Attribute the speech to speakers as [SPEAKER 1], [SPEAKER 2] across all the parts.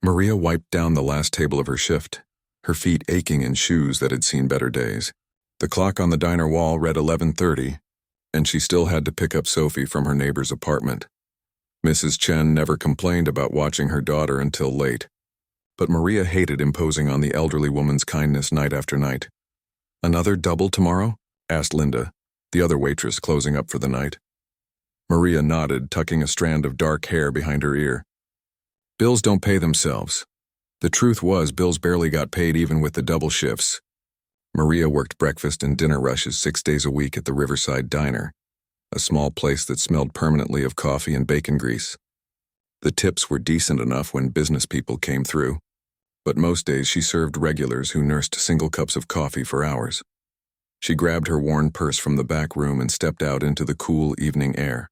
[SPEAKER 1] Maria wiped down the last table of her shift, her feet aching in shoes that had seen better days. The clock on the diner wall read 11:30, and she still had to pick up Sophie from her neighbor's apartment. Mrs. Chen never complained about watching her daughter until late, but Maria hated imposing on the elderly woman's kindness night after night. "Another double tomorrow?" asked Linda, the other waitress closing up for the night. Maria nodded, tucking a strand of dark hair behind her ear. Bills don't pay themselves. The truth was, bills barely got paid even with the double shifts. Maria worked breakfast and dinner rushes 6 days a week at the Riverside Diner, a small place that smelled permanently of coffee and bacon grease. The tips were decent enough when business people came through, but most days she served regulars who nursed single cups of coffee for hours. She grabbed her worn purse from the back room and stepped out into the cool evening air.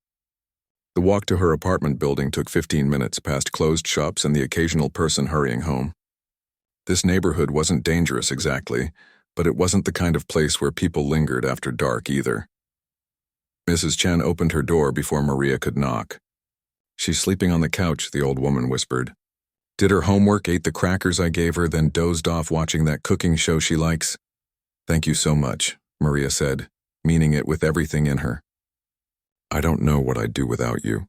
[SPEAKER 1] The walk to her apartment building took 15 minutes past closed shops and the occasional person hurrying home. This neighborhood wasn't dangerous exactly, but it wasn't the kind of place where people lingered after dark either. Mrs. Chen opened her door before Maria could knock. "She's sleeping on the couch," the old woman whispered. "Did her homework, ate the crackers I gave her, then dozed off watching that cooking show she likes." "Thank you so much," Maria said, meaning it with everything in her. "I don't know what I'd do without you.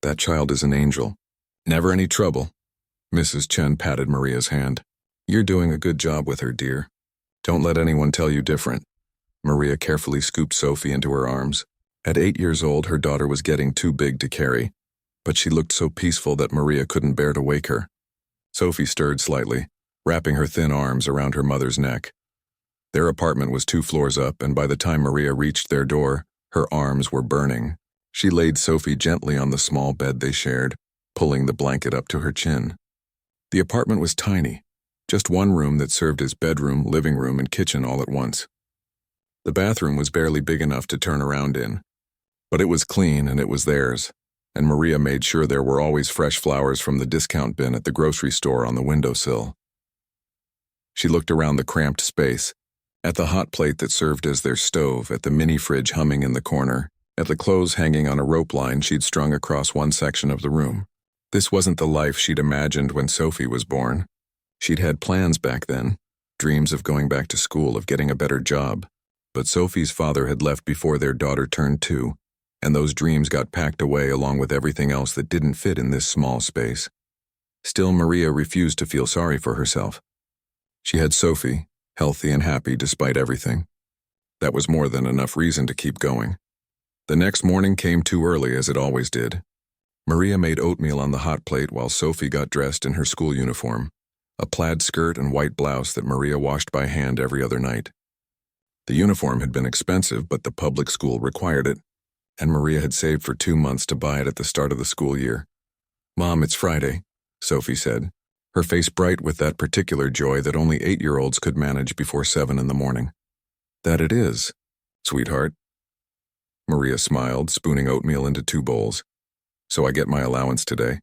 [SPEAKER 1] That child is an angel." "Never any trouble." Mrs. Chen patted Maria's hand. "You're doing a good job with her, dear. Don't let anyone tell you different." Maria carefully scooped Sophie into her arms. At 8 years old, her daughter was getting too big to carry, but she looked so peaceful that Maria couldn't bear to wake her. Sophie stirred slightly, wrapping her thin arms around her mother's neck. Their apartment was 2 floors up, and by the time Maria reached their door, her arms were burning. She laid Sophie gently on the small bed they shared, pulling the blanket up to her chin. The apartment was tiny, just one room that served as bedroom, living room, and kitchen all at once. The bathroom was barely big enough to turn around in, but it was clean and it was theirs, and Maria made sure there were always fresh flowers from the discount bin at the grocery store on the windowsill. She looked around the cramped space, at the hot plate that served as their stove, at the mini fridge humming in the corner, at the clothes hanging on a rope line she'd strung across one section of the room. This wasn't the life she'd imagined when Sophie was born. She'd had plans back then, dreams of going back to school, of getting a better job. But Sophie's father had left before their daughter turned 2, and those dreams got packed away along with everything else that didn't fit in this small space. Still, Maria refused to feel sorry for herself. She had Sophie, healthy and happy despite everything. That was more than enough reason to keep going. The next morning came too early, as it always did. Maria made oatmeal on the hot plate while Sophie got dressed in her school uniform, a plaid skirt and white blouse that Maria washed by hand every other night. The uniform had been expensive, but the public school required it, and Maria had saved for 2 months to buy it at the start of the school year. "Mom, it's Friday," Sophie said, her face bright with that particular joy that only 8-year-olds could manage before 7 in the morning. "That it is, sweetheart." Maria smiled, spooning oatmeal into 2 bowls. "So I get my allowance today."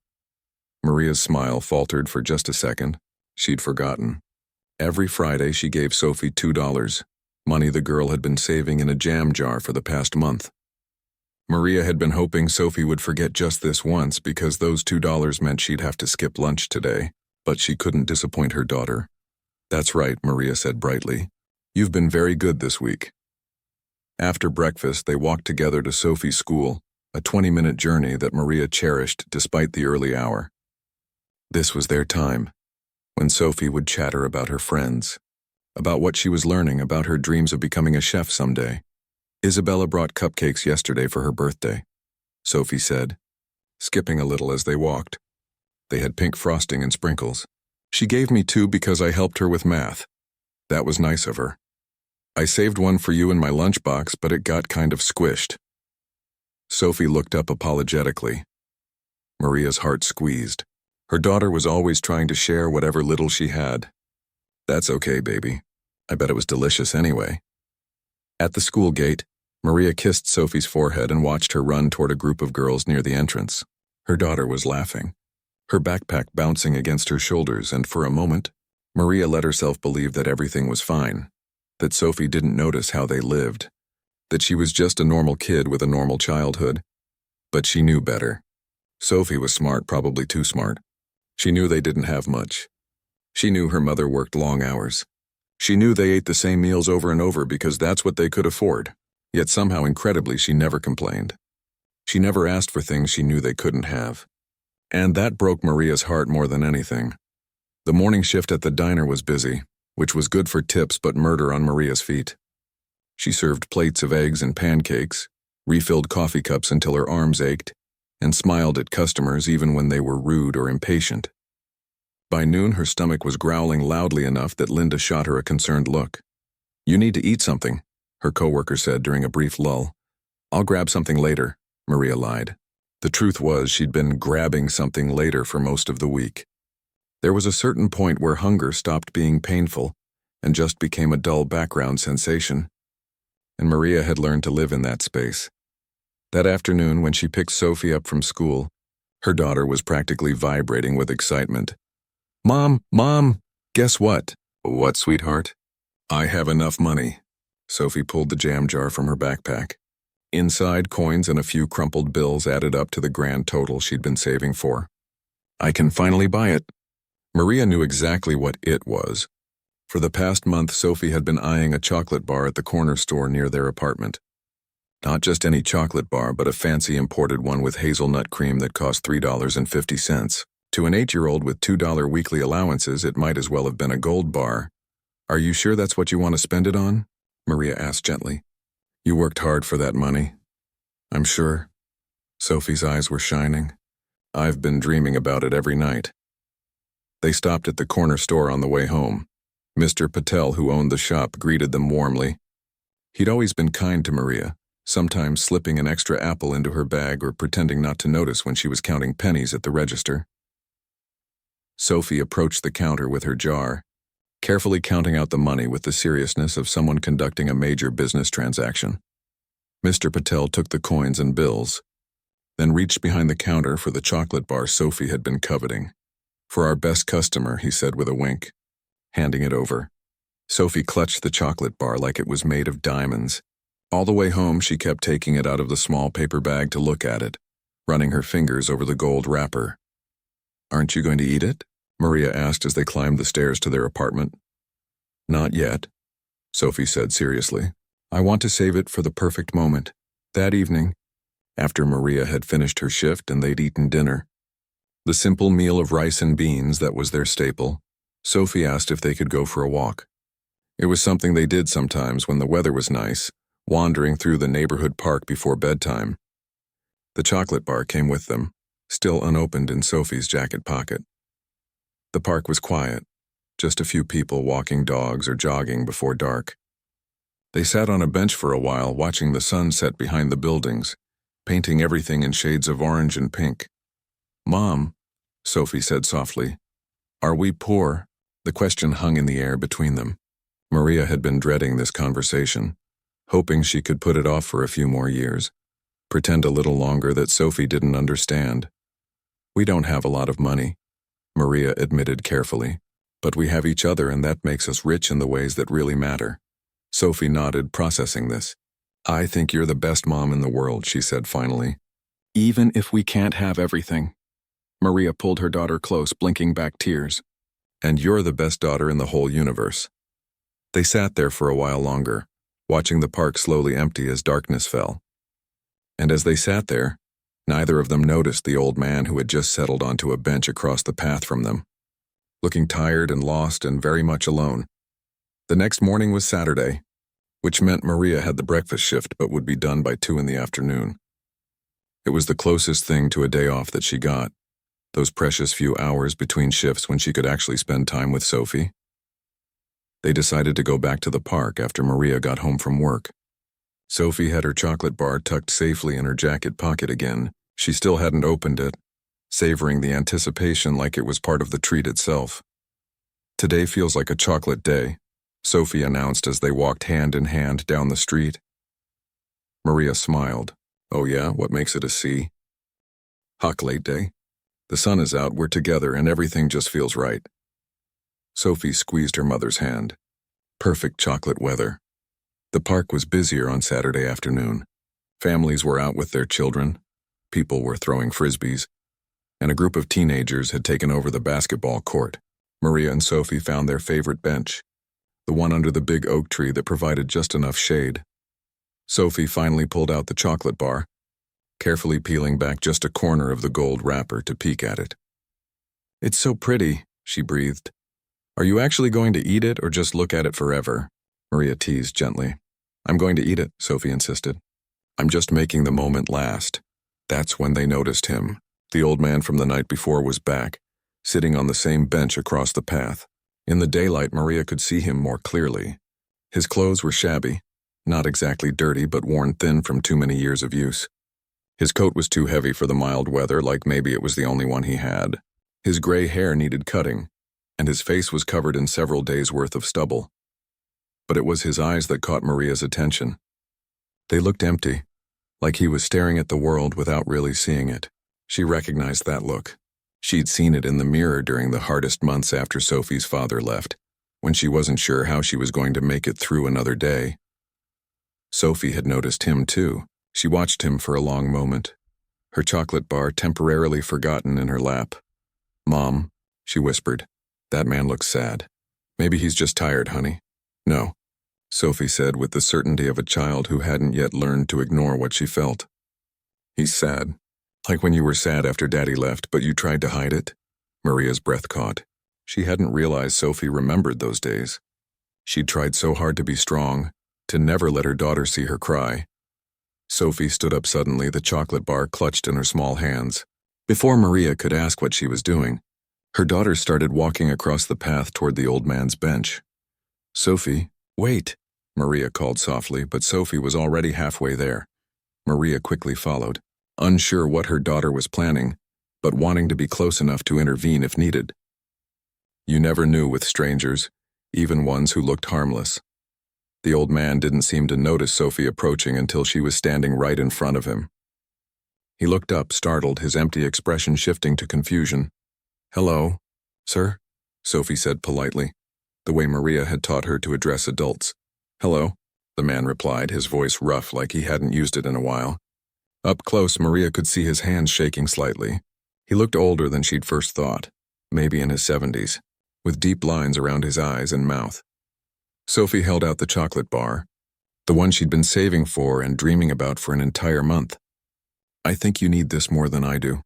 [SPEAKER 1] Maria's smile faltered for just a second. She'd forgotten. Every Friday she gave Sophie $2, money the girl had been saving in a jam jar for the past month. Maria had been hoping Sophie would forget just this once, because those $2 meant she'd have to skip lunch today, but she couldn't disappoint her daughter. "That's right," Maria said brightly. "You've been very good this week." After breakfast, they walked together to Sophie's school, a 20-minute journey that Maria cherished despite the early hour. This was their time, when Sophie would chatter about her friends, about what she was learning, about her dreams of becoming a chef someday. "Isabella brought cupcakes yesterday for her birthday," Sophie said, skipping a little as they walked. They had pink frosting and sprinkles. "She gave me 2 because I helped her with math. That was nice of her. I saved one for you in my lunchbox, but it got kind of squished." Sophie looked up apologetically. Maria's heart squeezed. Her daughter was always trying to share whatever little she had. "That's okay, baby. I bet it was delicious anyway." At the school gate, Maria kissed Sophie's forehead and watched her run toward a group of girls near the entrance. Her daughter was laughing, her backpack bouncing against her shoulders, and for a moment, Maria let herself believe that everything was fine, that Sophie didn't notice how they lived, that she was just a normal kid with a normal childhood. But she knew better. Sophie was smart, probably too smart. She knew they didn't have much. She knew her mother worked long hours. She knew they ate the same meals over and over because that's what they could afford. Yet somehow, incredibly, she never complained. She never asked for things she knew they couldn't have. And that broke Maria's heart more than anything. The morning shift at the diner was busy, which was good for tips but murder on Maria's feet. She served plates of eggs and pancakes, refilled coffee cups until her arms ached, and smiled at customers even when they were rude or impatient. By noon, her stomach was growling loudly enough that Linda shot her a concerned look. "You need to eat something," her coworker said during a brief lull. "I'll grab something later," Maria lied. The truth was she'd been grabbing something later for most of the week. There was a certain point where hunger stopped being painful and just became a dull background sensation. And Maria had learned to live in that space. That afternoon, when she picked Sophie up from school, her daughter was practically vibrating with excitement. Mom, guess what?" "What, sweetheart?" "I have enough money." Sophie pulled the jam jar from her backpack. Inside, coins and a few crumpled bills added up to the grand total she'd been saving for. "I can finally buy it." Maria knew exactly what it was. For the past month, Sophie had been eyeing a chocolate bar at the corner store near their apartment. Not just any chocolate bar, but a fancy imported one with hazelnut cream that cost $3.50. To an 8-year-old with $2 weekly allowances, it might as well have been a gold bar. "Are you sure that's what you want to spend it on?" Maria asked gently. "You worked hard for that money." "I'm sure." Sophie's eyes were shining. "I've been dreaming about it every night." They stopped at the corner store on the way home. Mr. Patel, who owned the shop, greeted them warmly. He'd always been kind to Maria, sometimes slipping an extra apple into her bag or pretending not to notice when she was counting pennies at the register. Sophie approached the counter with her jar, carefully counting out the money with the seriousness of someone conducting a major business transaction. Mr. Patel took the coins and bills, then reached behind the counter for the chocolate bar Sophie had been coveting. "For our best customer," he said with a wink, handing it over. Sophie clutched the chocolate bar like it was made of diamonds. All the way home, she kept taking it out of the small paper bag to look at it, running her fingers over the gold wrapper. "Aren't you going to eat it?" Maria asked as they climbed the stairs to their apartment. "Not yet," Sophie said seriously. "I want to save it for the perfect moment." That evening, after Maria had finished her shift and they'd eaten dinner, the simple meal of rice and beans that was their staple, Sophie asked if they could go for a walk. It was something they did sometimes when the weather was nice, wandering through the neighborhood park before bedtime. The chocolate bar came with them, still unopened in Sophie's jacket pocket. The park was quiet, just a few people walking dogs or jogging before dark. They sat on a bench for a while, watching the sun set behind the buildings, painting everything in shades of orange and pink. "Mom," Sophie said softly, "are we poor?" The question hung in the air between them. Maria had been dreading this conversation, hoping she could put it off for a few more years, pretend a little longer that Sophie didn't understand. "We don't have a lot of money," Maria admitted carefully, "but we have each other, and that makes us rich in the ways that really matter." Sophie nodded, processing this. "I think you're the best mom in the world," she said finally. "Even if we can't have everything." Maria pulled her daughter close, blinking back tears. "And you're the best daughter in the whole universe." They sat there for a while longer, watching the park slowly empty as darkness fell. And as they sat there, neither of them noticed the old man who had just settled onto a bench across the path from them, looking tired and lost and very much alone. The next morning was Saturday, which meant Maria had the breakfast shift but would be done by 2 in the afternoon. It was the closest thing to a day off that she got, those precious few hours between shifts when she could actually spend time with Sophie. They decided to go back to the park after Maria got home from work. Sophie had her chocolate bar tucked safely in her jacket pocket again. She still hadn't opened it, savoring the anticipation like it was part of the treat itself. "Today feels like a chocolate day," Sophie announced as they walked hand in hand down the street. Maria smiled. "Oh yeah, what makes it a C?" "Chocolate day. The sun is out, we're together, and everything just feels right." Sophie squeezed her mother's hand. Perfect chocolate weather. The park was busier on Saturday afternoon. Families were out with their children. People were throwing frisbees. and a group of teenagers had taken over the basketball court. Maria and Sophie found their favorite bench, the one under the big oak tree that provided just enough shade. Sophie finally pulled out the chocolate bar, carefully peeling back just a corner of the gold wrapper to peek at it. "It's so pretty," she breathed. "Are you actually going to eat it or just look at it forever?" Maria teased gently. "I'm going to eat it," Sophie insisted. "I'm just making the moment last." That's when they noticed him. The old man from the night before was back, sitting on the same bench across the path. In the daylight, Maria could see him more clearly. His clothes were shabby, not exactly dirty but worn thin from too many years of use. His coat was too heavy for the mild weather, like maybe it was the only one he had. His gray hair needed cutting, and his face was covered in several days' worth of stubble. But it was his eyes that caught Maria's attention. They looked empty, like he was staring at the world without really seeing it. She recognized that look. She'd seen it in the mirror during the hardest months after Sophie's father left, when she wasn't sure how she was going to make it through another day. Sophie had noticed him too. She watched him for a long moment, her chocolate bar temporarily forgotten in her lap. "Mom," she whispered, "that man looks sad. Maybe he's just tired, honey." "No," Sophie said with the certainty of a child who hadn't yet learned to ignore what she felt. "He's sad. Like when you were sad after Daddy left, but you tried to hide it?" Maria's breath caught. She hadn't realized Sophie remembered those days. She'd tried so hard to be strong, to never let her daughter see her cry. Sophie stood up suddenly, the chocolate bar clutched in her small hands. Before Maria could ask what she was doing, her daughter started walking across the path toward the old man's bench. "Sophie, wait," Maria called softly, but Sophie was already halfway there. Maria quickly followed, unsure what her daughter was planning, but wanting to be close enough to intervene if needed. You never knew with strangers, even ones who looked harmless. The old man didn't seem to notice Sophie approaching until she was standing right in front of him. He looked up, startled, his empty expression shifting to confusion. "Hello, sir," Sophie said politely, the way Maria had taught her to address adults. "Hello," the man replied, his voice rough like he hadn't used it in a while. Up close, Maria could see his hands shaking slightly. He looked older than she'd first thought, maybe in his 70s, with deep lines around his eyes and mouth. Sophie held out the chocolate bar, the one she'd been saving for and dreaming about for an entire month. "I think you need this more than I do."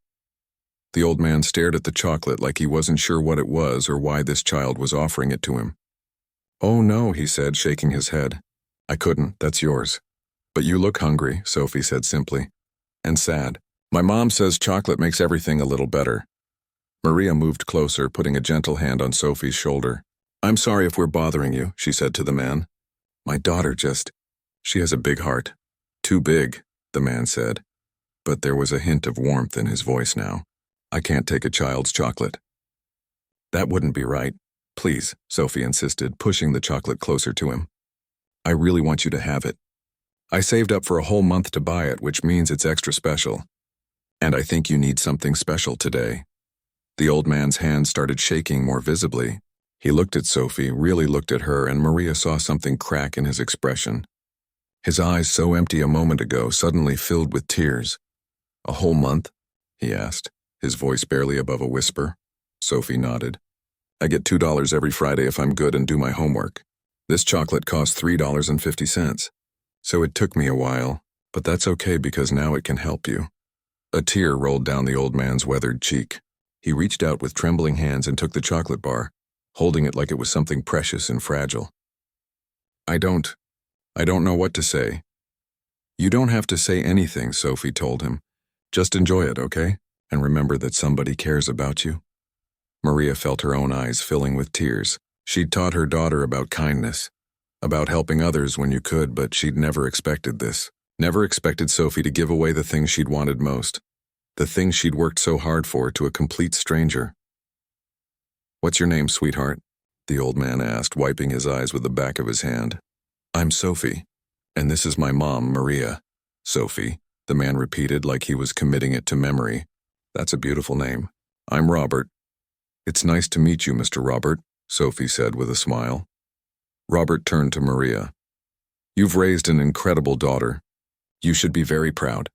[SPEAKER 1] The old man stared at the chocolate like he wasn't sure what it was or why this child was offering it to him. "Oh no," he said, shaking his head. "I couldn't, that's yours." "But you look hungry," Sophie said simply. "And sad. My mom says chocolate makes everything a little better." Maria moved closer, putting a gentle hand on Sophie's shoulder. "I'm sorry if we're bothering you," she said to the man. "My daughter she has a big heart." "Too big," the man said, but there was a hint of warmth in his voice now. "I can't take a child's chocolate." "That wouldn't be right. Please," Sophie insisted, pushing the chocolate closer to him. "I really want you to have it. I saved up for a whole month to buy it, which means it's extra special. And I think you need something special today." The old man's hand started shaking more visibly. He looked at Sophie, really looked at her, and Maria saw something crack in his expression. His eyes, so empty a moment ago, suddenly filled with tears. "A whole month?" he asked, his voice barely above a whisper. Sophie nodded. "I get $2 every Friday if I'm good and do my homework. This chocolate costs $3.50. So it took me a while, but that's okay because now it can help you." A tear rolled down the old man's weathered cheek. He reached out with trembling hands and took the chocolate bar, holding it like it was something precious and fragile. I don't know what to say." "You don't have to say anything," Sophie told him. "Just enjoy it, okay? And remember that somebody cares about you." Maria felt her own eyes filling with tears. She'd taught her daughter about kindness, about helping others when you could, but she'd never expected this. Never expected Sophie to give away the things she'd wanted most, the things she'd worked so hard for, to a complete stranger. "What's your name, sweetheart?" the old man asked, wiping his eyes with the back of his hand. "I'm Sophie, and this is my mom, Maria." "Sophie," the man repeated like he was committing it to memory. "That's a beautiful name. I'm Robert." "It's nice to meet you, Mr. Robert," Sophie said with a smile. Robert turned to Maria. "You've raised an incredible daughter. You should be very proud."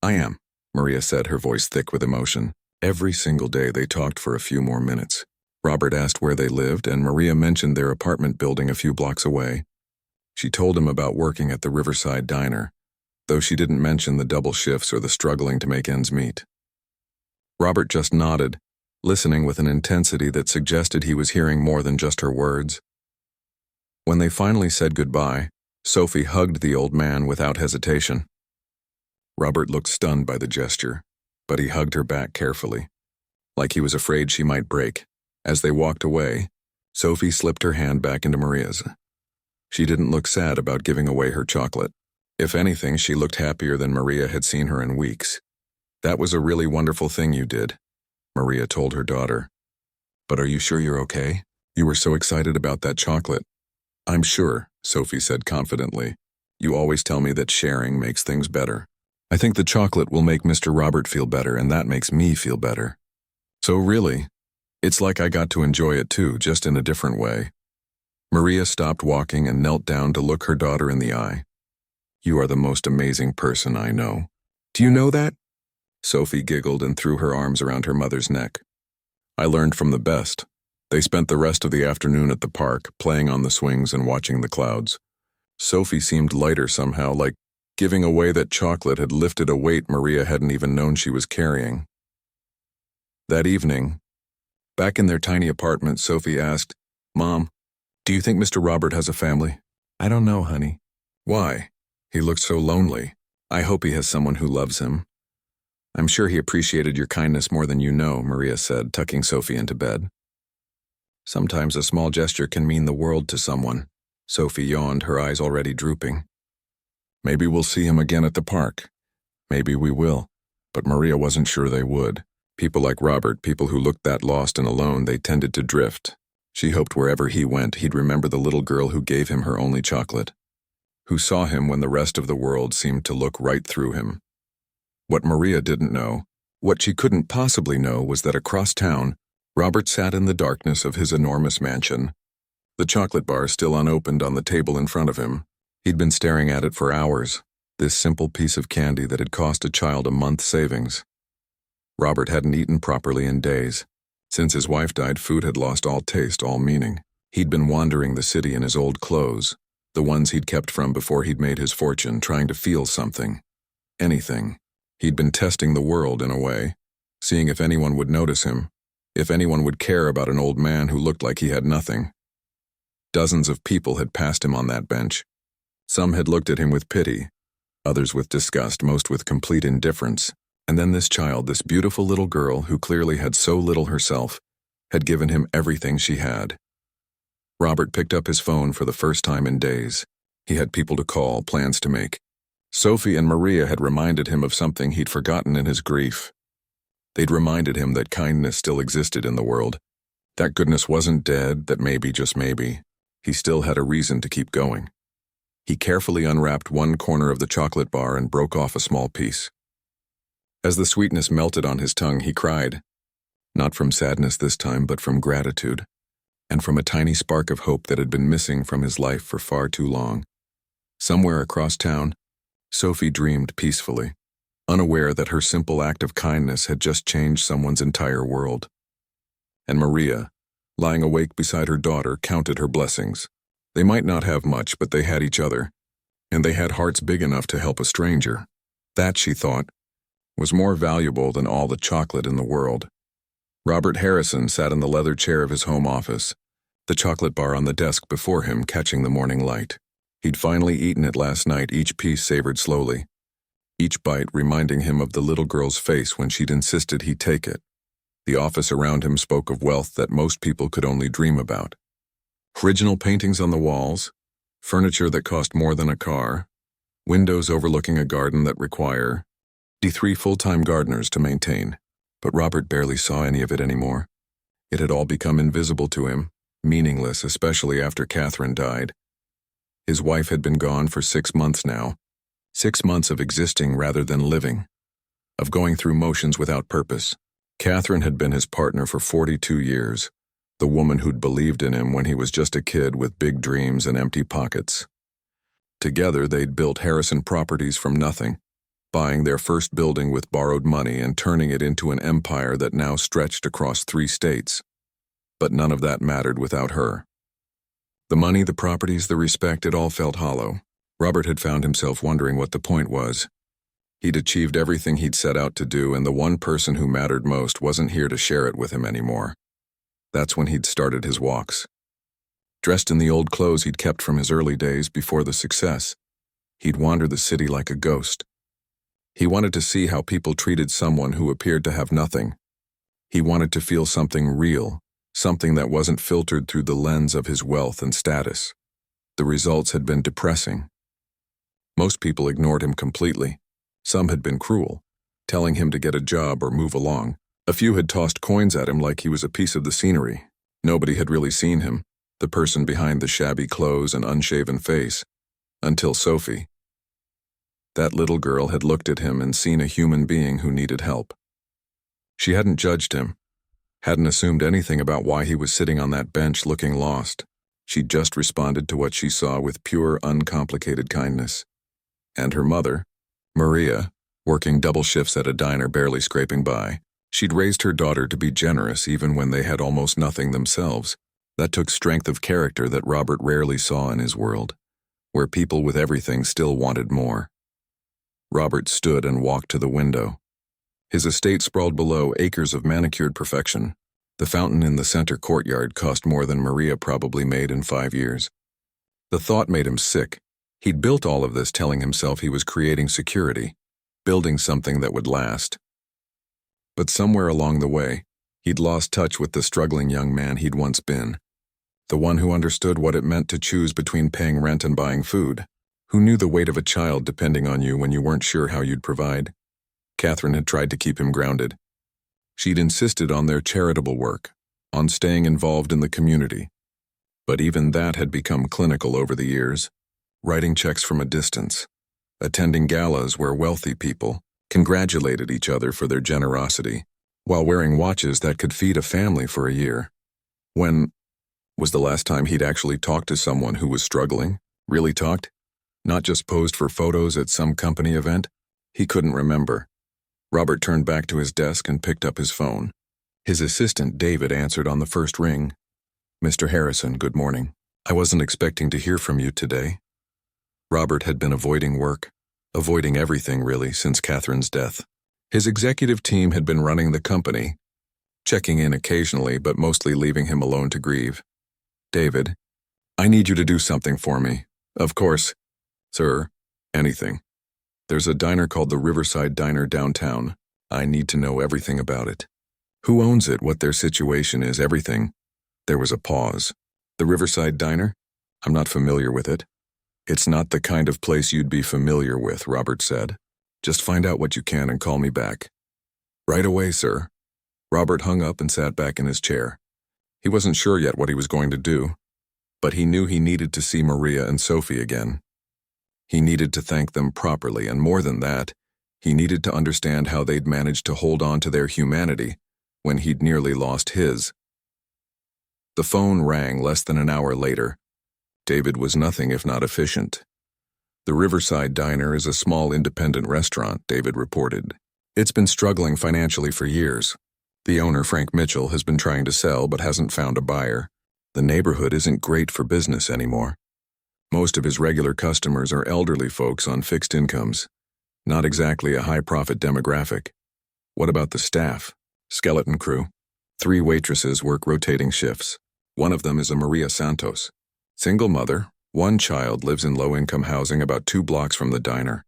[SPEAKER 1] "I am," Maria said, her voice thick with emotion. Every single day they talked for a few more minutes. Robert asked where they lived, and Maria mentioned their apartment building a few blocks away. She told him about working at the Riverside Diner, though she didn't mention the double shifts or the struggling to make ends meet. Robert just nodded, listening with an intensity that suggested he was hearing more than just her words. When they finally said goodbye, Sophie hugged the old man without hesitation. Robert looked stunned by the gesture, but he hugged her back carefully, like he was afraid she might break. As they walked away, Sophie slipped her hand back into Maria's. She didn't look sad about giving away her chocolate. If anything, she looked happier than Maria had seen her in weeks. "That was a really wonderful thing you did," Maria told her daughter. "But are you sure you're okay? You were so excited about that chocolate." "I'm sure," Sophie said confidently. "You always tell me that sharing makes things better. I think the chocolate will make Mr. Robert feel better, and that makes me feel better. So really, it's like I got to enjoy it too, just in a different way." Maria stopped walking and knelt down to look her daughter in the eye. "You are the most amazing person I know." "Do you know that?" Sophie giggled and threw her arms around her mother's neck. "I learned from the best." They spent the rest of the afternoon at the park, playing on the swings and watching the clouds. Sophie seemed lighter somehow, like giving away that chocolate had lifted a weight Maria hadn't even known she was carrying. That evening, back in their tiny apartment, Sophie asked, "Mom, do you think Mr. Robert has a family?" "I don't know, honey." "Why? He looked so lonely. I hope he has someone who loves him." "I'm sure he appreciated your kindness more than you know," Maria said, tucking Sophie into bed. "Sometimes a small gesture can mean the world to someone." Sophie yawned, her eyes already drooping. "Maybe we'll see him again at the park. Maybe we will." But Maria wasn't sure they would. People like Robert, people who looked that lost and alone, they tended to drift. She hoped wherever he went, he'd remember the little girl who gave him her only chocolate, who saw him when the rest of the world seemed to look right through him. What Maria didn't know, what she couldn't possibly know, was that across town, Robert sat in the darkness of his enormous mansion, the chocolate bar still unopened on the table in front of him. He'd been staring at it for hours, this simple piece of candy that had cost a child a month's savings. Robert hadn't eaten properly in days. Since his wife died, food had lost all taste, all meaning. He'd been wandering the city in his old clothes, the ones he'd kept from before he'd made his fortune, trying to feel something. Anything. He'd been testing the world in a way, seeing if anyone would notice him, if anyone would care about an old man who looked like he had nothing. Dozens of people had passed him on that bench. Some had looked at him with pity, others with disgust, most with complete indifference. And then this child, this beautiful little girl who clearly had so little herself, had given him everything she had. Robert picked up his phone for the first time in days. He had people to call, plans to make. Sophie and Maria had reminded him of something he'd forgotten in his grief. They'd reminded him that kindness still existed in the world, that goodness wasn't dead, that maybe, just maybe, he still had a reason to keep going. He carefully unwrapped one corner of the chocolate bar and broke off a small piece. As the sweetness melted on his tongue, he cried, not from sadness this time, but from gratitude, and from a tiny spark of hope that had been missing from his life for far too long. Somewhere across town, Sophie dreamed peacefully, unaware that her simple act of kindness had just changed someone's entire world. And Maria, lying awake beside her daughter, counted her blessings. They might not have much, but they had each other, and they had hearts big enough to help a stranger. That, she thought, was more valuable than all the chocolate in the world. Robert Harrison sat in the leather chair of his home office, the chocolate bar on the desk before him catching the morning light. He'd finally eaten it last night, each piece savored slowly, each bite reminding him of the little girl's face when she'd insisted he take it. The office around him spoke of wealth that most people could only dream about. Original paintings on the walls, furniture that cost more than a car, windows overlooking a garden that require 3 full-time gardeners to maintain. But Robert barely saw any of it anymore. It had all become invisible to him, meaningless, especially after Catherine died. His wife had been gone for 6 months now. 6 months of existing rather than living, of going through motions without purpose. Catherine had been his partner for 42 years, the woman who'd believed in him when he was just a kid with big dreams and empty pockets. Together, they'd built Harrison Properties from nothing. buying their first building with borrowed money and turning it into an empire that now stretched across 3 states. But none of that mattered without her. The money, the properties, the respect, it all felt hollow. Robert had found himself wondering what the point was. He'd achieved everything he'd set out to do, and the one person who mattered most wasn't here to share it with him anymore. That's when he'd started his walks. Dressed in the old clothes he'd kept from his early days before the success, he'd wander the city like a ghost. He wanted to see how people treated someone who appeared to have nothing. He wanted to feel something real, something that wasn't filtered through the lens of his wealth and status. The results had been depressing. Most people ignored him completely. Some had been cruel, telling him to get a job or move along. A few had tossed coins at him like he was a piece of the scenery. Nobody had really seen him, the person behind the shabby clothes and unshaven face, until Sophie. That little girl had looked at him and seen a human being who needed help. She hadn't judged him, hadn't assumed anything about why he was sitting on that bench looking lost. She'd just responded to what she saw with pure, uncomplicated kindness. And her mother, Maria, working double shifts at a diner barely scraping by, she'd raised her daughter to be generous even when they had almost nothing themselves. That took strength of character that Robert rarely saw in his world, where people with everything still wanted more. Robert stood and walked to the window. His estate sprawled below, acres of manicured perfection. The fountain in the center courtyard cost more than Maria probably made in 5 years. The thought made him sick. He'd built all of this telling himself he was creating security, building something that would last. But somewhere along the way, he'd lost touch with the struggling young man he'd once been. The one who understood what it meant to choose between paying rent and buying food, who knew the weight of a child depending on you when you weren't sure how you'd provide. Catherine had tried to keep him grounded. She'd insisted on their charitable work, on staying involved in the community. But even that had become clinical over the years, writing checks from a distance, attending galas where wealthy people congratulated each other for their generosity, while wearing watches that could feed a family for a year. When was the last time he'd actually talked to someone who was struggling? Really talked? Not just posed for photos at some company event? He couldn't remember. Robert turned back to his desk and picked up his phone. His assistant, David, answered on the first ring. "Mr. Harrison, good morning. I wasn't expecting to hear from you today." Robert had been avoiding work, avoiding everything really, since Catherine's death. His executive team had been running the company, checking in occasionally but mostly leaving him alone to grieve. "David, I need you to do something for me." "Of course, sir. Anything." "There's a diner called the Riverside Diner downtown. I need to know everything about it. Who owns it, what their situation is, everything." There was a pause. "The Riverside Diner? I'm not familiar with it." "It's not the kind of place you'd be familiar with," Robert said. "Just find out what you can and call me back." "Right away, sir." Robert hung up and sat back in his chair. He wasn't sure yet what he was going to do, but he knew he needed to see Maria and Sophie again. He needed to thank them properly, and more than that, he needed to understand how they'd managed to hold on to their humanity when he'd nearly lost his. The phone rang less than an hour later. David was nothing if not efficient. "The Riverside Diner is a small independent restaurant," David reported. "It's been struggling financially for years. The owner, Frank Mitchell, has been trying to sell but hasn't found a buyer. The neighborhood isn't great for business anymore. Most of his regular customers are elderly folks on fixed incomes. Not exactly a high-profit demographic. What about the staff? Skeleton crew. 3 waitresses work rotating shifts. One of them is a Maria Santos. Single mother, 1 child, lives in low-income housing about 2 blocks from the diner."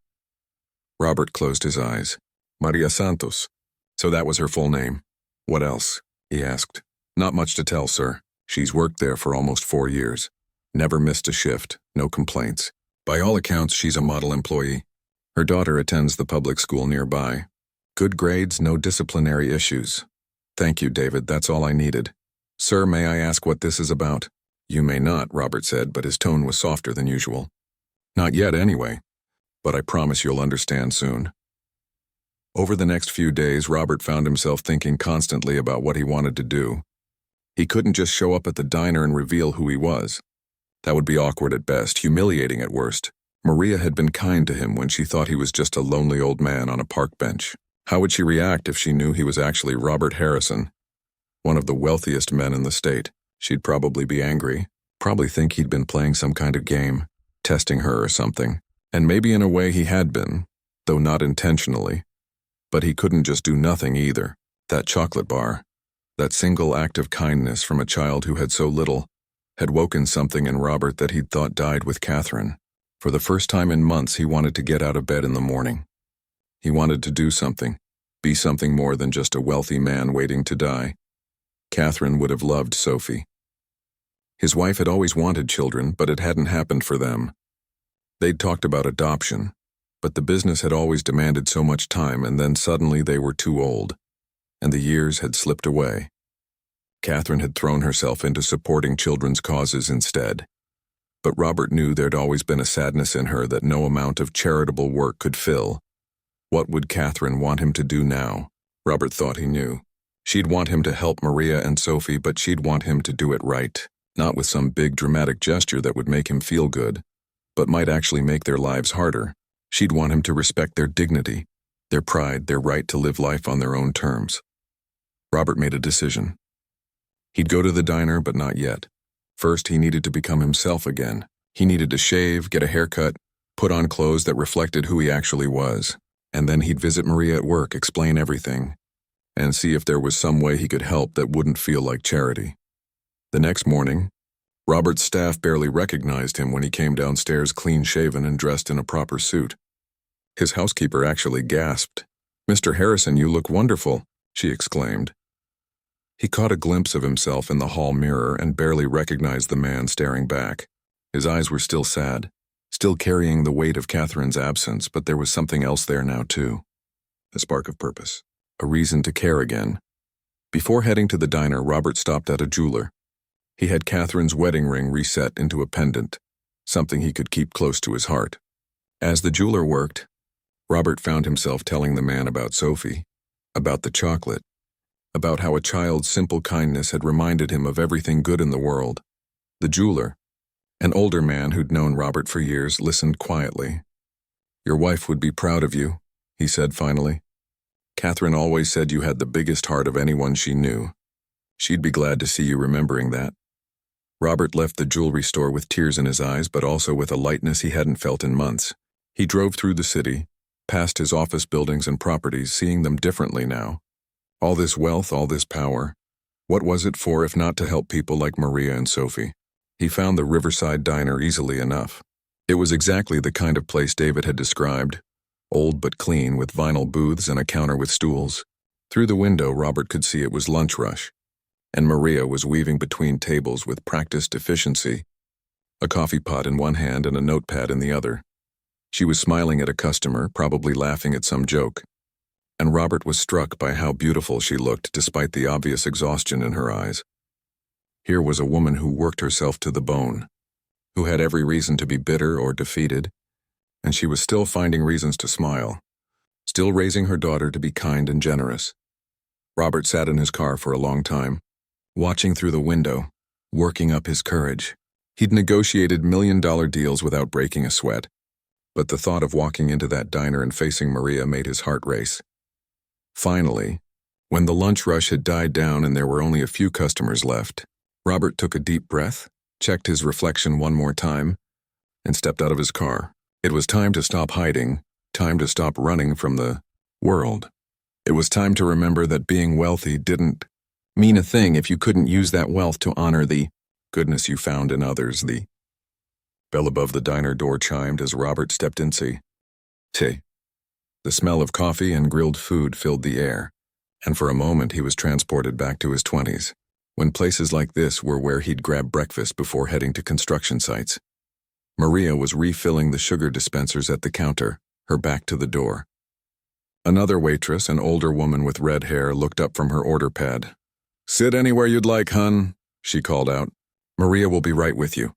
[SPEAKER 1] Robert closed his eyes. "Maria Santos. So that was her full name. What else?" he asked. "Not much to tell, sir. She's worked there for almost 4 years. Never missed a shift, no complaints. By all accounts, she's a model employee. Her daughter attends the public school nearby. Good grades, no disciplinary issues." "Thank you, David, that's all I needed." "Sir, may I ask what this is about?" "You may not," Robert said, but his tone was softer than usual. "Not yet, anyway. But I promise you'll understand soon." Over the next few days, Robert found himself thinking constantly about what he wanted to do. He couldn't just show up at the diner and reveal who he was. That would be awkward at best, humiliating at worst. Maria had been kind to him when she thought he was just a lonely old man on a park bench. How would she react if she knew he was actually Robert Harrison, one of the wealthiest men in the state? She'd probably be angry, probably think he'd been playing some kind of game, testing her or something. And maybe in a way he had been, though not intentionally. But he couldn't just do nothing either. That chocolate bar, that single act of kindness from a child who had so little, had woken something in Robert that he'd thought died with Catherine. For the first time in months, he wanted to get out of bed in the morning. He wanted to do something, be something more than just a wealthy man waiting to die. Catherine would have loved Sophie. His wife had always wanted children, but it hadn't happened for them. They'd talked about adoption, but the business had always demanded so much time, and then suddenly they were too old, and the years had slipped away. Catherine had thrown herself into supporting children's causes instead. But Robert knew there'd always been a sadness in her that no amount of charitable work could fill. What would Catherine want him to do now? Robert thought he knew. She'd want him to help Maria and Sophie, but she'd want him to do it right, not with some big dramatic gesture that would make him feel good, but might actually make their lives harder. She'd want him to respect their dignity, their pride, their right to live life on their own terms. Robert made a decision. He'd go to the diner, but not yet. First, he needed to become himself again. He needed to shave, get a haircut, put on clothes that reflected who he actually was. And then he'd visit Maria at work, explain everything, and see if there was some way he could help that wouldn't feel like charity. The next morning, Robert's staff barely recognized him when he came downstairs clean-shaven and dressed in a proper suit. His housekeeper actually gasped. "Mr. Harrison, you look wonderful," she exclaimed. He caught a glimpse of himself in the hall mirror and barely recognized the man staring back. His eyes were still sad, still carrying the weight of Catherine's absence, but there was something else there now too. A spark of purpose. A reason to care again. Before heading to the diner, Robert stopped at a jeweler. He had Catherine's wedding ring reset into a pendant, something he could keep close to his heart. As the jeweler worked, Robert found himself telling the man about Sophie, about the chocolate, about how a child's simple kindness had reminded him of everything good in the world. The jeweler, an older man who'd known Robert for years, listened quietly. "Your wife would be proud of you," he said finally. "Catherine always said you had the biggest heart of anyone she knew. She'd be glad to see you remembering that." Robert left the jewelry store with tears in his eyes, but also with a lightness he hadn't felt in months. He drove through the city, past his office buildings and properties, seeing them differently now. All this wealth, all this power. What was it for if not to help people like Maria and Sophie? He found the Riverside Diner easily enough. It was exactly the kind of place David had described, old but clean, with vinyl booths and a counter with stools. Through the window, Robert could see it was lunch rush, and Maria was weaving between tables with practiced efficiency, a coffee pot in one hand and a notepad in the other. She was smiling at a customer, probably laughing at some joke, and Robert was struck by how beautiful she looked despite the obvious exhaustion in her eyes. Here was a woman who worked herself to the bone, who had every reason to be bitter or defeated, and she was still finding reasons to smile, still raising her daughter to be kind and generous. Robert sat in his car for a long time, watching through the window, working up his courage. He'd negotiated million-dollar deals without breaking a sweat, but the thought of walking into that diner and facing Maria made his heart race. Finally, when the lunch rush had died down and there were only a few customers left, Robert took a deep breath, checked his reflection one more time, and stepped out of his car. It was time to stop hiding, time to stop running from the world. It was time to remember that being wealthy didn't mean a thing if you couldn't use that wealth to honor the goodness you found in others. The bell above the diner door chimed as Robert stepped inside. The smell of coffee and grilled food filled the air, and for a moment he was transported back to his 20s, when places like this were where he'd grab breakfast before heading to construction sites. Maria was refilling the sugar dispensers at the counter, her back to the door. Another waitress, an older woman with red hair, looked up from her order pad. "Sit anywhere you'd like, hun," she called out. "Maria will be right with you."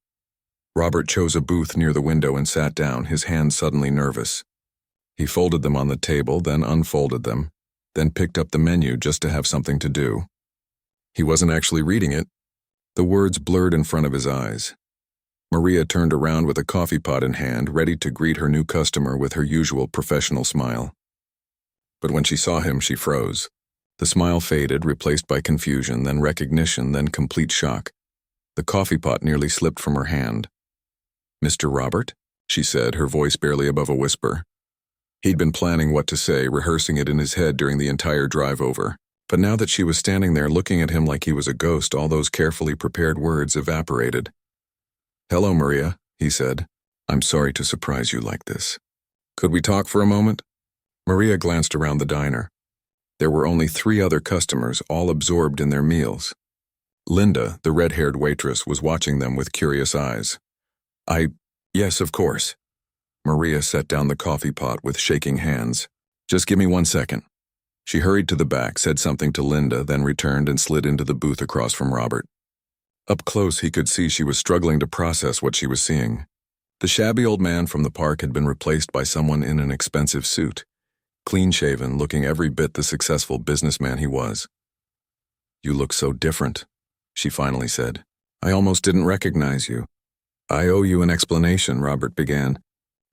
[SPEAKER 1] Robert chose a booth near the window and sat down, his hands suddenly nervous. He folded them on the table, then unfolded them, then picked up the menu just to have something to do. He wasn't actually reading it. The words blurred in front of his eyes. Maria turned around with a coffee pot in hand, ready to greet her new customer with her usual professional smile. But when she saw him, she froze. The smile faded, replaced by confusion, then recognition, then complete shock. The coffee pot nearly slipped from her hand. "Mr. Robert?" she said, her voice barely above a whisper. He'd been planning what to say, rehearsing it in his head during the entire drive over. But now that she was standing there looking at him like he was a ghost, all those carefully prepared words evaporated. "Hello, Maria," he said. "I'm sorry to surprise you like this. Could we talk for a moment?" Maria glanced around the diner. There were only 3 other customers, all absorbed in their meals. Linda, the red-haired waitress, was watching them with curious eyes. Yes, of course." Maria set down the coffee pot with shaking hands. "Just give me 1 second." She hurried to the back, said something to Linda, then returned and slid into the booth across from Robert. Up close, he could see she was struggling to process what she was seeing. The shabby old man from the park had been replaced by someone in an expensive suit, clean-shaven, looking every bit the successful businessman he was. "You look so different," she finally said. "I almost didn't recognize you." "I owe you an explanation," Robert began.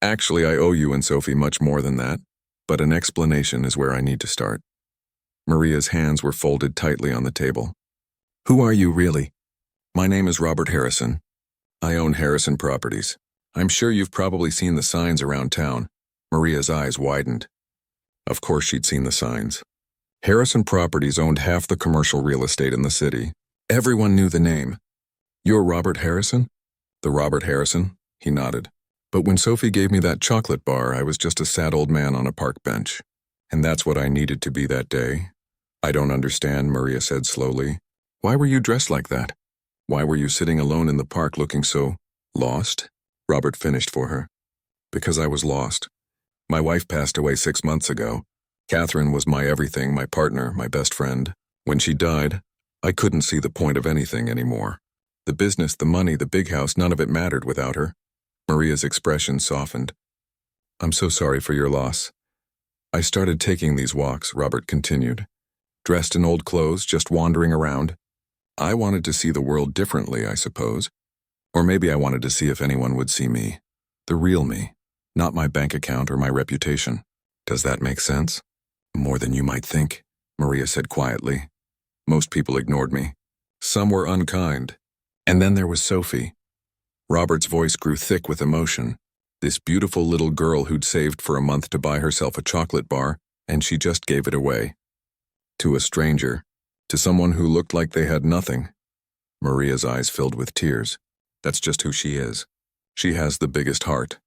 [SPEAKER 1] "Actually, I owe you and Sophie much more than that, but an explanation is where I need to start." Maria's hands were folded tightly on the table. "Who are you, really?" "My name is Robert Harrison. I own Harrison Properties. I'm sure you've probably seen the signs around town." Maria's eyes widened. Of course she'd seen the signs. Harrison Properties owned half the commercial real estate in the city. Everyone knew the name. "You're Robert Harrison?" "The Robert Harrison?" He nodded. "But when Sophie gave me that chocolate bar, I was just a sad old man on a park bench. And that's what I needed to be that day." "I don't understand," Maria said slowly. "Why were you dressed like that? Why were you sitting alone in the park looking so lost?" Robert finished for her. "Because I was lost. My wife passed away 6 months ago. Catherine was my everything, my partner, my best friend. When she died, I couldn't see the point of anything anymore. The business, the money, the big house, none of it mattered without her." Maria's expression softened. "I'm so sorry for your loss. I started taking these walks," Robert continued. "Dressed in old clothes, just wandering around. I wanted to see the world differently, I suppose. Or maybe I wanted to see if anyone would see me. The real me. Not my bank account or my reputation. Does that make sense?" "More than you might think," Maria said quietly. "Most people ignored me. Some were unkind. And then there was Sophie." Robert's voice grew thick with emotion. This beautiful little girl who'd saved for a month to buy herself a chocolate bar, and she just gave it away. To a stranger. To someone who looked like they had nothing. Maria's eyes filled with tears. "That's just who she is. She has the biggest heart."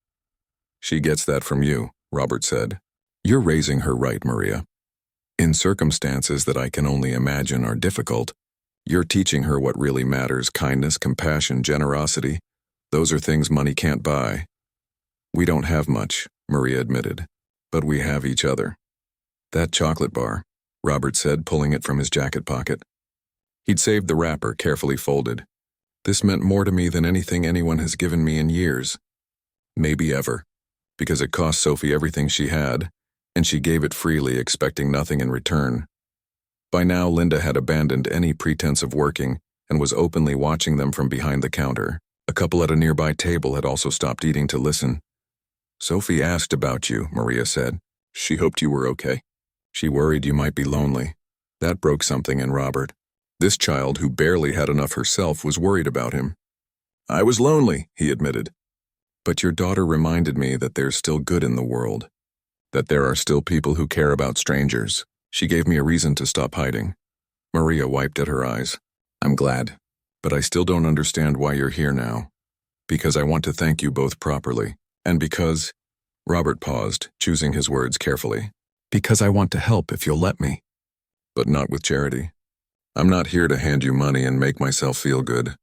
[SPEAKER 1] "She gets that from you," Robert said. "You're raising her right, Maria. In circumstances that I can only imagine are difficult, you're teaching her what really matters: kindness, compassion, generosity. Those are things money can't buy." "We don't have much," Maria admitted, "but we have each other." "That chocolate bar," Robert said, pulling it from his jacket pocket. He'd saved the wrapper, carefully folded. "This meant more to me than anything anyone has given me in years. Maybe ever. Because it cost Sophie everything she had, and she gave it freely, expecting nothing in return." By now, Linda had abandoned any pretense of working and was openly watching them from behind the counter. A couple at a nearby table had also stopped eating to listen. "Sophie asked about you," Maria said. "She hoped you were okay. She worried you might be lonely." That broke something in Robert. This child, who barely had enough herself, was worried about him. "I was lonely," he admitted. "But your daughter reminded me that there's still good in the world. That there are still people who care about strangers. She gave me a reason to stop hiding." Maria wiped at her eyes. "I'm glad. But I still don't understand why you're here now. Because I want to thank you both properly. And because—" Robert paused, choosing his words carefully. "Because I want to help if you'll let me." "But not with charity. I'm not here to hand you money and make myself feel good.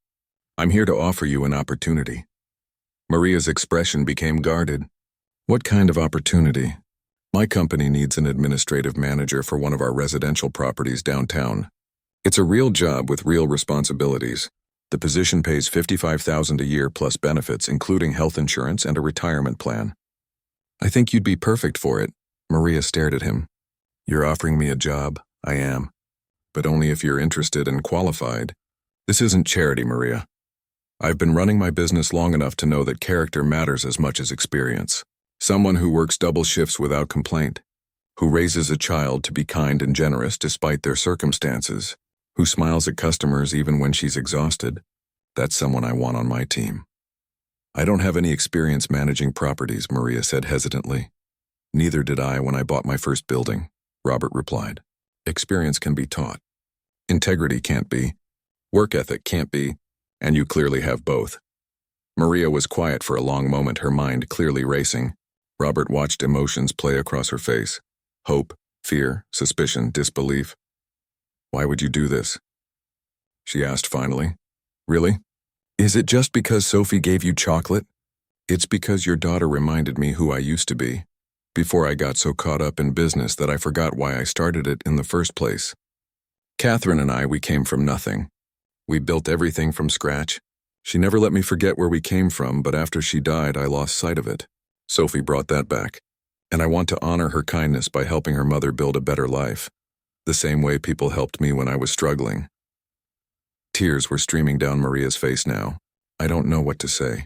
[SPEAKER 1] I'm here to offer you an opportunity." Maria's expression became guarded. "What kind of opportunity?" "My company needs an administrative manager for one of our residential properties downtown. It's a real job with real responsibilities. The position pays $55,000 a year plus benefits, including health insurance and a retirement plan." "I think you'd be perfect for it." Maria stared at him. "You're offering me a job." "I am. But only if you're interested and qualified. This isn't charity, Maria." I've been running my business long enough to know that character matters as much as experience. Someone who works double shifts without complaint, who raises a child to be kind and generous despite their circumstances, who smiles at customers even when she's exhausted, that's someone I want on my team. I don't have any experience managing properties, Maria said hesitantly. Neither did I when I bought my first building, Robert replied. Experience can be taught. Integrity can't be. Work ethic can't be. And you clearly have both. Maria was quiet for a long moment, her mind clearly racing. Robert watched emotions play across her face. Hope, fear, suspicion, disbelief. Why would you do this? She asked finally. Really? Is it just because Sophie gave you chocolate? It's because your daughter reminded me who I used to be, before I got so caught up in business that I forgot why I started it in the first place. Catherine and we came from nothing. We built everything from scratch. She never let me forget where we came from, but after she died, I lost sight of it. Sophie brought that back, and I want to honor her kindness by helping her mother build a better life, the same way people helped me when I was struggling. Tears were streaming down Maria's face now. I don't know what to say.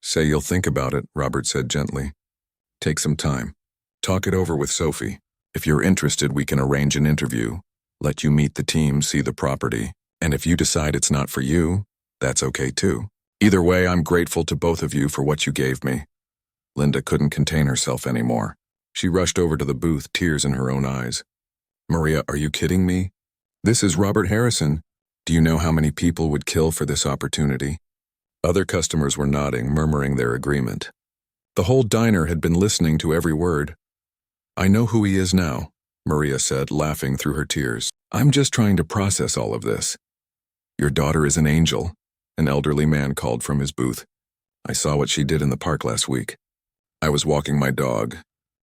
[SPEAKER 1] Say you'll think about it, Robert said gently. Take some time. Talk it over with Sophie. If you're interested, we can arrange an interview, let you meet the team, see the property, and if you decide it's not for you, that's okay too. Either way, I'm grateful to both of you for what you gave me. Linda couldn't contain herself anymore. She rushed over to the booth, tears in her own eyes. Maria, are you kidding me? This is Robert Harrison. Do you know how many people would kill for this opportunity? Other customers were nodding, murmuring their agreement. The whole diner had been listening to every word. I know who he is now, Maria said, laughing through her tears. I'm just trying to process all of this. Your daughter is an angel, an elderly man called from his booth. I saw what she did in the park last week. I was walking my dog.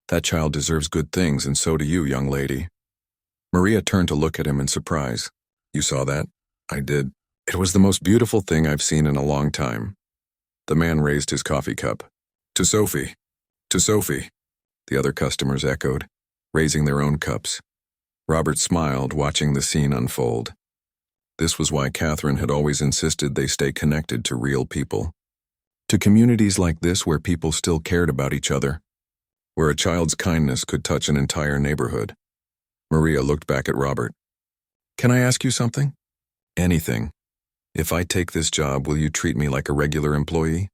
[SPEAKER 1] That child deserves good things, and so do you, young lady. Maria turned to look at him in surprise. You saw that? I did. It was the most beautiful thing I've seen in a long time. The man raised his coffee cup. To Sophie. To Sophie. The other customers echoed, raising their own cups. Robert smiled, watching the scene unfold. This was why Catherine had always insisted they stay connected to real people. To communities like this where people still cared about each other, where a child's kindness could touch an entire neighborhood. Maria looked back at Robert. Can I ask you something? Anything. If I take this job, will you treat me like a regular employee?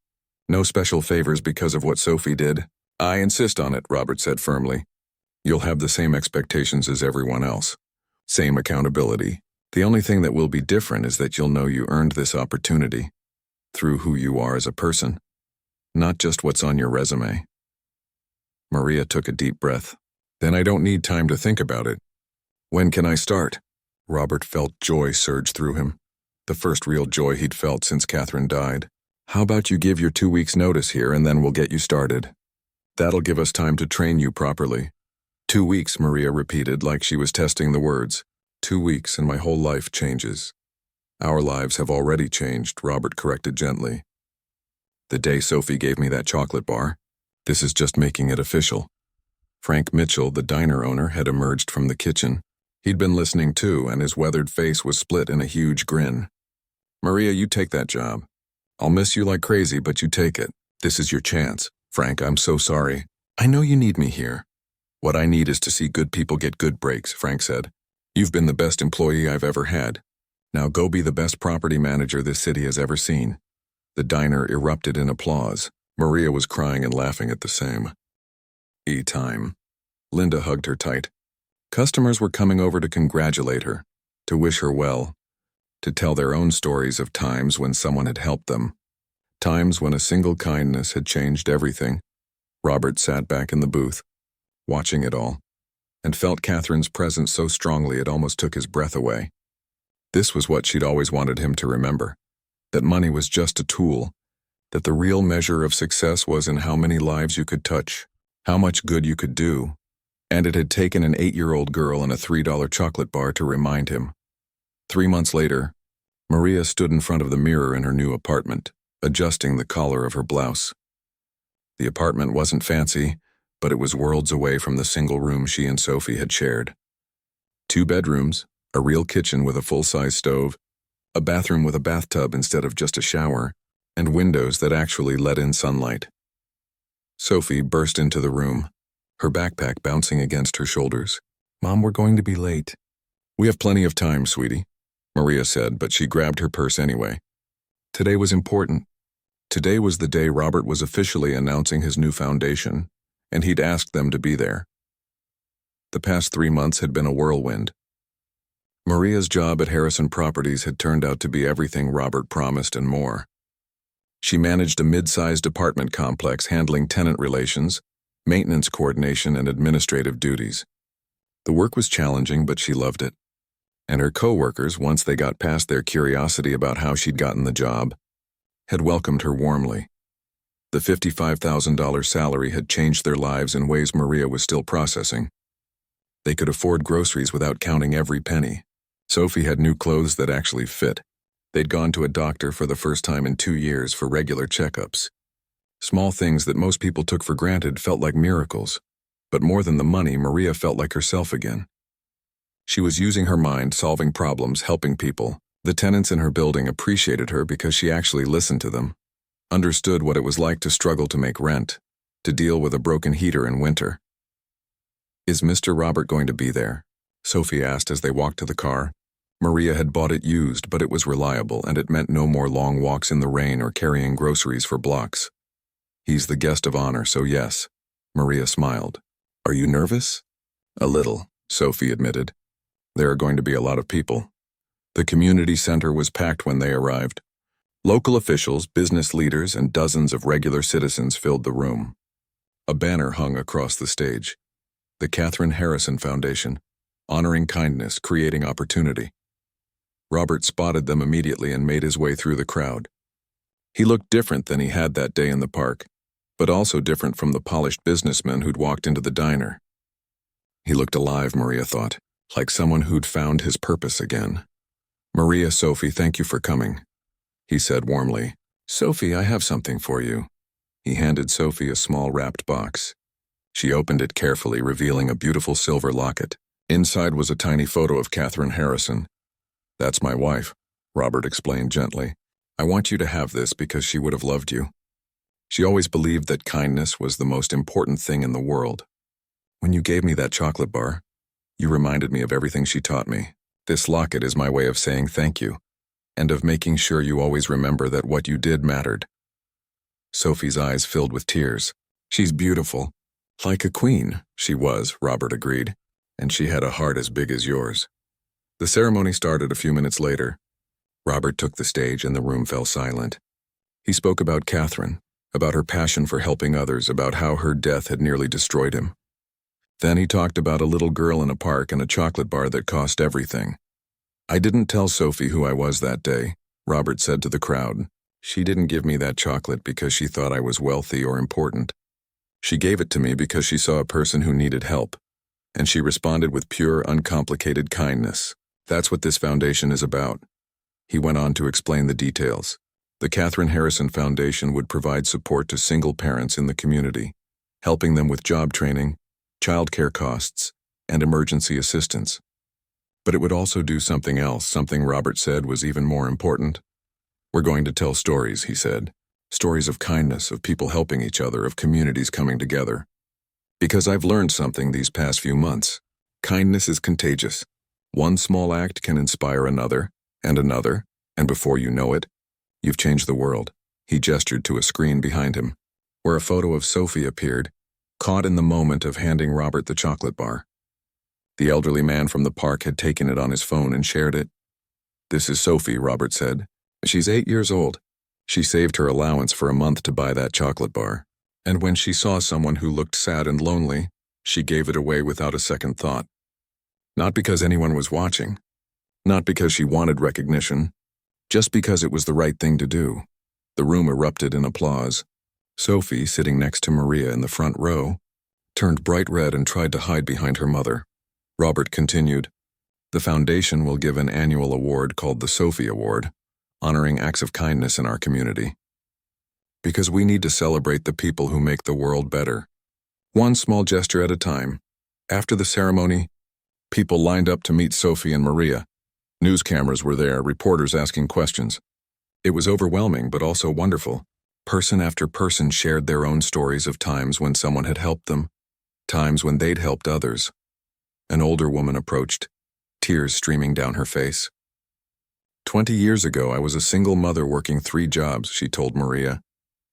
[SPEAKER 1] No special favors because of what Sophie did. I insist on it, Robert said firmly. You'll have the same expectations as everyone else. Same accountability. The only thing that will be different is that you'll know you earned this opportunity through who you are as a person, not just what's on your resume. Maria took a deep breath. Then I don't need time to think about it. When can I start? Robert felt joy surge through him, the first real joy he'd felt since Catherine died. How about you give your 2 weeks' notice here and then we'll get you started. That'll give us time to train you properly. 2 weeks, Maria repeated like she was testing the words. 2 weeks and my whole life changes. Our lives have already changed, Robert corrected gently. The day Sophie gave me that chocolate bar, this is just making it official. Frank Mitchell, the diner owner, had emerged from the kitchen. He'd been listening too, and his weathered face was split in a huge grin. Maria, you take that job. I'll miss you like crazy, but you take it. This is your chance. Frank, I'm so sorry. I know you need me here. What I need is to see good people get good breaks, Frank said. You've been the best employee I've ever had. Now go be the best property manager this city has ever seen. The diner erupted in applause. Maria was crying and laughing at the same time. Linda hugged her tight. Customers were coming over to congratulate her, to wish her well, to tell their own stories of times when someone had helped them, times when a single kindness had changed everything. Robert sat back in the booth, watching it all, and felt Catherine's presence so strongly it almost took his breath away. This was what she'd always wanted him to remember, that money was just a tool, that the real measure of success was in how many lives you could touch, how much good you could do, and it had taken an 8-year-old girl and a $3 chocolate bar to remind him. 3 months later, Maria stood in front of the mirror in her new apartment, adjusting the collar of her blouse. The apartment wasn't fancy, but it was worlds away from the single room she and Sophie had shared. 2 bedrooms, a real kitchen with a full-size stove, a bathroom with a bathtub instead of just a shower, and windows that actually let in sunlight. Sophie burst into the room, her backpack bouncing against her shoulders. "Mom, we're going to be late." "We have plenty of time, sweetie," Maria said, but she grabbed her purse anyway. Today was important. Today was the day Robert was officially announcing his new foundation, and he'd asked them to be there. The past 3 months had been a whirlwind. Maria's job at Harrison Properties had turned out to be everything Robert promised and more. She managed a mid-sized apartment complex handling tenant relations, maintenance coordination, and administrative duties. The work was challenging, but she loved it. And her co-workers, once they got past their curiosity about how she'd gotten the job, had welcomed her warmly. The $55,000 salary had changed their lives in ways Maria was still processing. They could afford groceries without counting every penny. Sophie had new clothes that actually fit. They'd gone to a doctor for the first time in 2 years for regular checkups. Small things that most people took for granted felt like miracles. But more than the money, Maria felt like herself again. She was using her mind, solving problems, helping people. The tenants in her building appreciated her because she actually listened to them, understood what it was like to struggle to make rent, to deal with a broken heater in winter. "Is Mr. Robert going to be there?" Sophie asked as they walked to the car. Maria had bought it used, but it was reliable, and it meant no more long walks in the rain or carrying groceries for blocks. "He's the guest of honor, so yes." Maria smiled. "Are you nervous?" "A little," Sophie admitted. "There are going to be a lot of people." The community center was packed when they arrived. Local officials, business leaders, and dozens of regular citizens filled the room. A banner hung across the stage. The Catherine Harrison Foundation, honoring kindness, creating opportunity. Robert spotted them immediately and made his way through the crowd. He looked different than he had that day in the park, but also different from the polished businessman who'd walked into the diner. He looked alive, Maria thought, like someone who'd found his purpose again. "Maria, Sophie, thank you for coming," he said warmly. "Sophie, I have something for you." He handed Sophie a small wrapped box. She opened it carefully, revealing a beautiful silver locket. Inside was a tiny photo of Catherine Harrison. "That's my wife," Robert explained gently. "I want you to have this because she would have loved you. She always believed that kindness was the most important thing in the world. When you gave me that chocolate bar, you reminded me of everything she taught me. This locket is my way of saying thank you, and of making sure you always remember that what you did mattered." Sophie's eyes filled with tears. "She's beautiful." "Like a queen," she was, Robert agreed, "and she had a heart as big as yours." The ceremony started a few minutes later. Robert took the stage and the room fell silent. He spoke about Catherine, about her passion for helping others, about how her death had nearly destroyed him. Then he talked about a little girl in a park and a chocolate bar that cost everything. "I didn't tell Sophie who I was that day," Robert said to the crowd. "She didn't give me that chocolate because she thought I was wealthy or important. She gave it to me because she saw a person who needed help, and she responded with pure, uncomplicated kindness. That's what this foundation is about." He went on to explain the details. The Catherine Harrison Foundation would provide support to single parents in the community, helping them with job training, childcare costs, and emergency assistance. But it would also do something else, something Robert said was even more important. "We're going to tell stories," he said. "Stories of kindness, of people helping each other, of communities coming together. Because I've learned something these past few months. Kindness is contagious. One small act can inspire another, and before you know it, you've changed the world." He gestured to a screen behind him, where a photo of Sophie appeared, caught in the moment of handing Robert the chocolate bar. The elderly man from the park had taken it on his phone and shared it. "This is Sophie," Robert said. "She's 8 years old. She saved her allowance for a month to buy that chocolate bar. And when she saw someone who looked sad and lonely, she gave it away without a second thought. Not because anyone was watching, not because she wanted recognition, just because it was the right thing to do." The room erupted in applause. Sophie, sitting next to Maria in the front row, turned bright red and tried to hide behind her mother. Robert continued, "The foundation will give an annual award called the Sophie Award, honoring acts of kindness in our community. Because we need to celebrate the people who make the world better, one small gesture at a time." After the ceremony, people lined up to meet Sophie and Maria. News cameras were there, reporters asking questions. It was overwhelming, but also wonderful. Person after person shared their own stories of times when someone had helped them, times when they'd helped others. An older woman approached, tears streaming down her face. 20 years ago, I was a single mother working 3 jobs, she told Maria.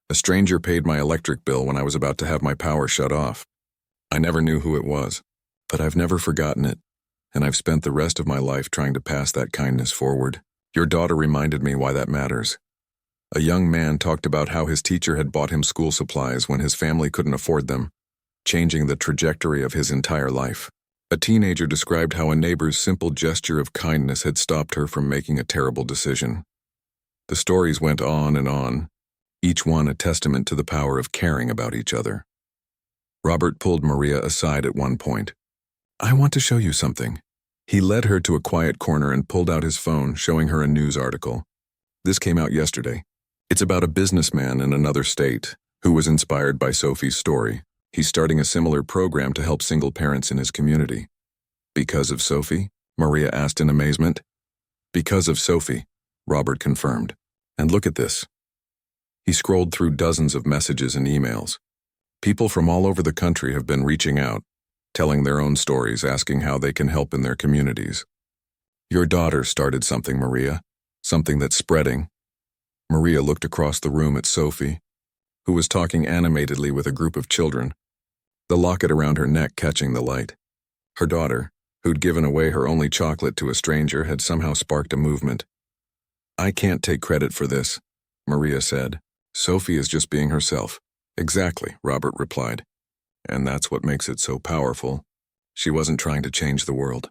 [SPEAKER 1] A stranger paid my electric bill when I was about to have my power shut off. I never knew who it was, but I've never forgotten it, and I've spent the rest of my life trying to pass that kindness forward. Your daughter reminded me why that matters. A young man talked about how his teacher had bought him school supplies when his family couldn't afford them, changing the trajectory of his entire life. A teenager described how a neighbor's simple gesture of kindness had stopped her from making a terrible decision. The stories went on, each one a testament to the power of caring about each other. Robert pulled Maria aside at one point. I want to show you something. He led her to a quiet corner and pulled out his phone, showing her a news article. This came out yesterday. It's about a businessman in another state who was inspired by Sophie's story. He's starting a similar program to help single parents in his community. Because of Sophie? Maria asked in amazement. Because of Sophie, Robert confirmed. And look at this. He scrolled through dozens of messages and emails. People from all over the country have been reaching out, telling their own stories, asking how they can help in their communities. Your daughter started something, Maria. Something that's spreading. Maria looked across the room at Sophie, who was talking animatedly with a group of children, the locket around her neck catching the light. Her daughter, who'd given away her only chocolate to a stranger, had somehow sparked a movement. I can't take credit for this, Maria said. Sophie is just being herself. Exactly, Robert replied. And that's what makes it so powerful. She wasn't trying to change the world.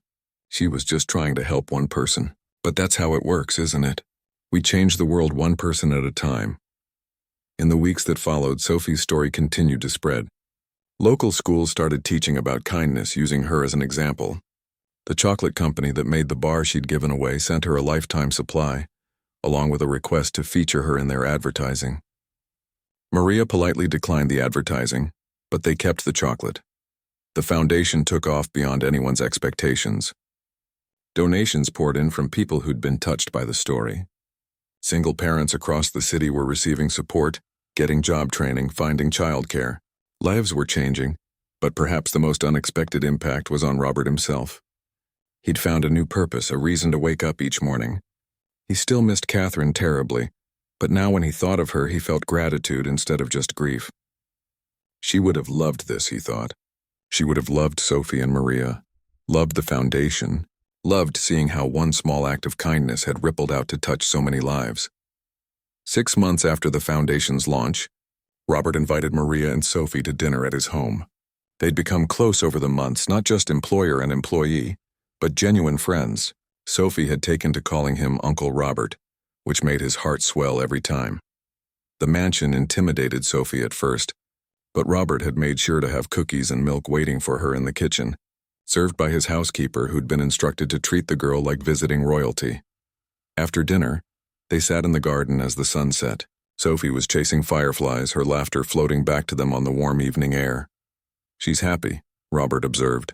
[SPEAKER 1] She was just trying to help one person. But that's how it works, isn't it? We change the world one person at a time. In the weeks that followed, Sophie's story continued to spread. Local schools started teaching about kindness, using her as an example. The chocolate company that made the bar she'd given away sent her a lifetime supply, along with a request to feature her in their advertising. Maria politely declined the advertising, but they kept the chocolate. The foundation took off beyond anyone's expectations. Donations poured in from people who'd been touched by the story. Single parents across the city were receiving support, getting job training, finding childcare. Lives were changing, but perhaps the most unexpected impact was on Robert himself. He'd found a new purpose, a reason to wake up each morning. He still missed Catherine terribly, but now when he thought of her, he felt gratitude instead of just grief. She would have loved this, he thought. She would have loved Sophie and Maria, loved the foundation, loved seeing how one small act of kindness had rippled out to touch so many lives. 6 months after the foundation's launch, Robert invited Maria and Sophie to dinner at his home. They'd become close over the months, not just employer and employee, but genuine friends. Sophie had taken to calling him Uncle Robert, which made his heart swell every time. The mansion intimidated Sophie at first, but Robert had made sure to have cookies and milk waiting for her in the kitchen, served by his housekeeper who'd been instructed to treat the girl like visiting royalty. After dinner, they sat in the garden as the sun set. Sophie was chasing fireflies, her laughter floating back to them on the warm evening air. She's happy, Robert observed.